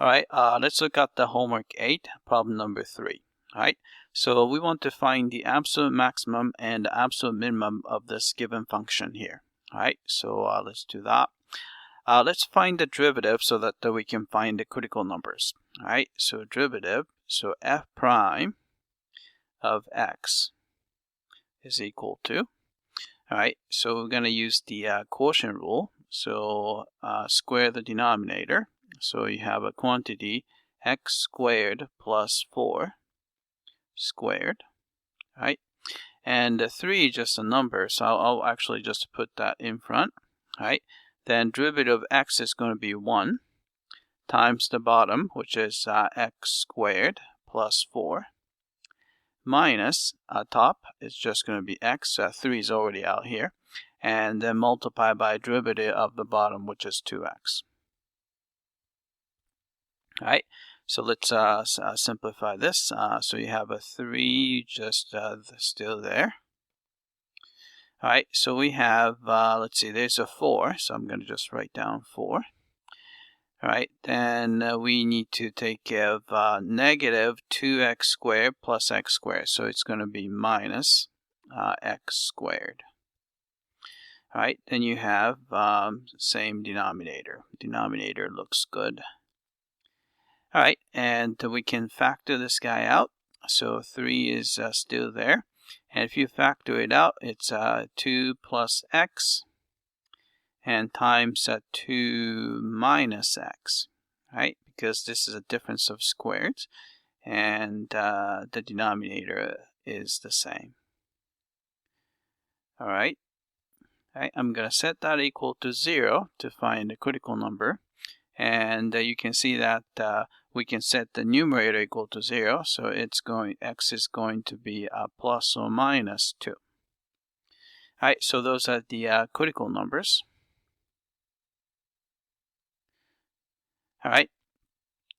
Alright, let's look at the homework 8, problem number 3. Alright, so we want to find the absolute maximum and the absolute minimum of this given function here. Alright, so let's do that. Let's find the derivative so that we can find the critical numbers. Alright, so derivative, so f prime of x is equal to, alright, so we're going to use the quotient rule. So square the denominator. So you have a quantity x squared plus 4 squared, right? And 3 is just a number, so I'll actually just put that in front, right? Then derivative of x is going to be 1 times the bottom, which is x squared plus 4, minus top is just going to be x, 3 is already out here, and then multiply by derivative of the bottom, which is 2x. Alright, so let's simplify this. So you have a 3 just still there. Alright, so we have, let's see, there's a 4, so I'm going to just write down 4. Alright, then we need to take care of negative 2x squared plus x squared, so it's going to be minus x squared. Alright, then you have same denominator. Denominator looks good. Alright, and we can factor this guy out. So 3 is still there. And if you factor it out, it's 2 plus x and times 2 minus x. Right? Because this is a difference of squares. And the denominator is the same. Alright. I'm going to set that equal to 0 to find the critical number. And you can see that we can set the numerator equal to 0, so x is going to be plus or minus 2. Alright, so those are the critical numbers. Alright,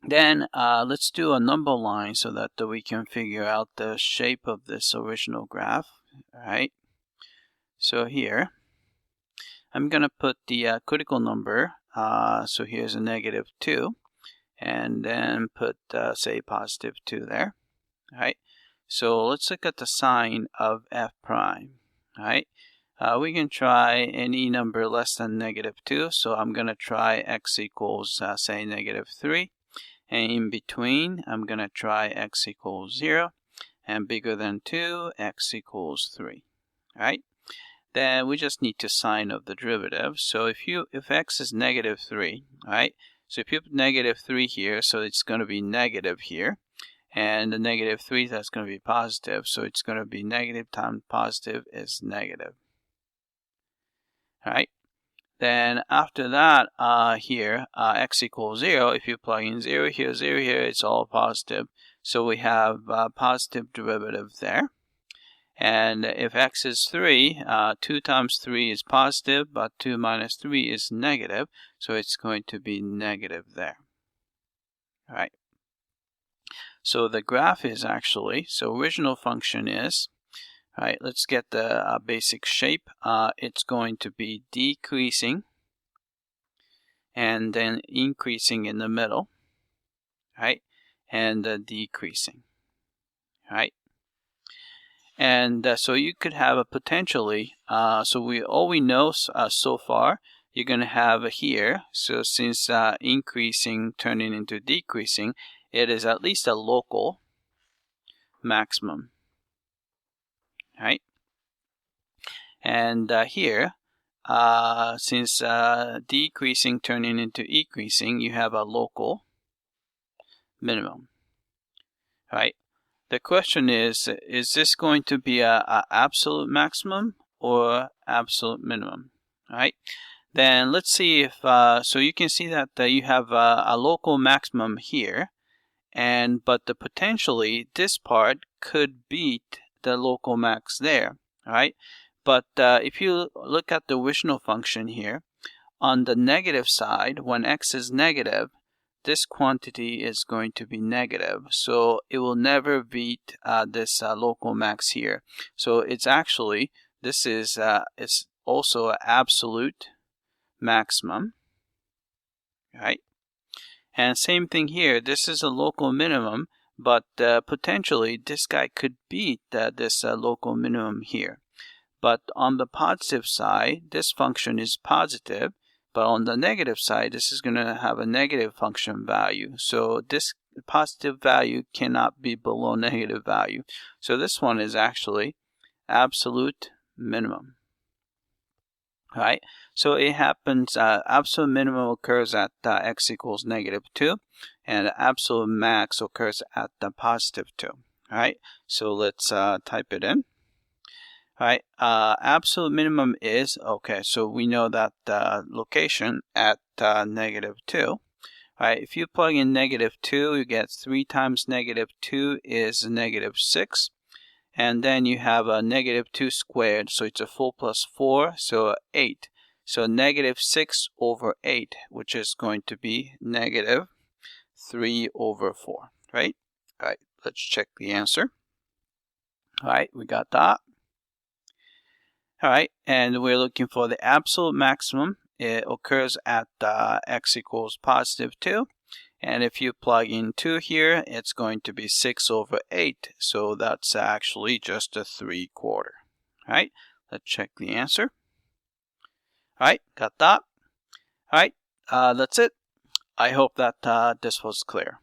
then let's do a number line so that we can figure out the shape of this original graph. Alright, so here I'm going to put the critical number, so here's a negative 2. And then put, say, positive 2 there. Alright, so let's look at the sign of f prime. Alright, we can try any number less than negative 2. So I'm going to try x equals, say, negative 3. And in between, I'm going to try x equals 0. And bigger than 2, x equals 3. Alright, then we just need to sign of the derivative. So if x is negative 3, alright, so if you put negative 3 here, so it's going to be negative here. And the negative 3, that's going to be positive. So it's going to be negative times positive is negative. Alright. Then after that, here, x equals 0. If you plug in 0 here, it's all positive. So we have positive derivative there. And if x is 3, 2 times 3 is positive, but 2 minus 3 is negative, so it's going to be negative there. All right. So the graph is actually, so original function is, all right, let's get the basic shape. It's going to be decreasing and then increasing in the middle, right, and decreasing, right. And so you could have a potentially, so all we know so far, you're going to have here, so since increasing turning into decreasing, it is at least a local maximum, right? And here, since decreasing turning into increasing, you have a local minimum, right? The question is this going to be a absolute maximum or absolute minimum? All right. Then let's see if, so you can see that you have a local maximum here, but potentially this part could beat the local max there. All right. But if you look at the original function here, on the negative side, when x is negative, this quantity is going to be negative, so it will never beat this local max here. So it's actually, this is it's also an absolute maximum, right? And same thing here. This is a local minimum, but potentially this guy could beat this local minimum here. But on the positive side, this function is positive, but on the negative side, this is going to have a negative function value. So this positive value cannot be below negative value. So this one is actually absolute minimum. All right, so it happens, absolute minimum occurs at x equals -2, and absolute max occurs at the +2. All right, so let's type it in. All right, absolute minimum is, okay, so we know that location at -2. All right, if you plug in -2, you get 3 times -2 is -6. And then you have a -2 squared, so it's a full plus 4, so 8. So -6/8, which is going to be -3/4, right? All right, let's check the answer. All right, we got that. All right, and we're looking for the absolute maximum. It occurs at x equals +2. And if you plug in 2 here, it's going to be 6/8. So that's actually just a 3/4. All right, let's check the answer. All right, got that. All right, that's it. I hope that this was clear.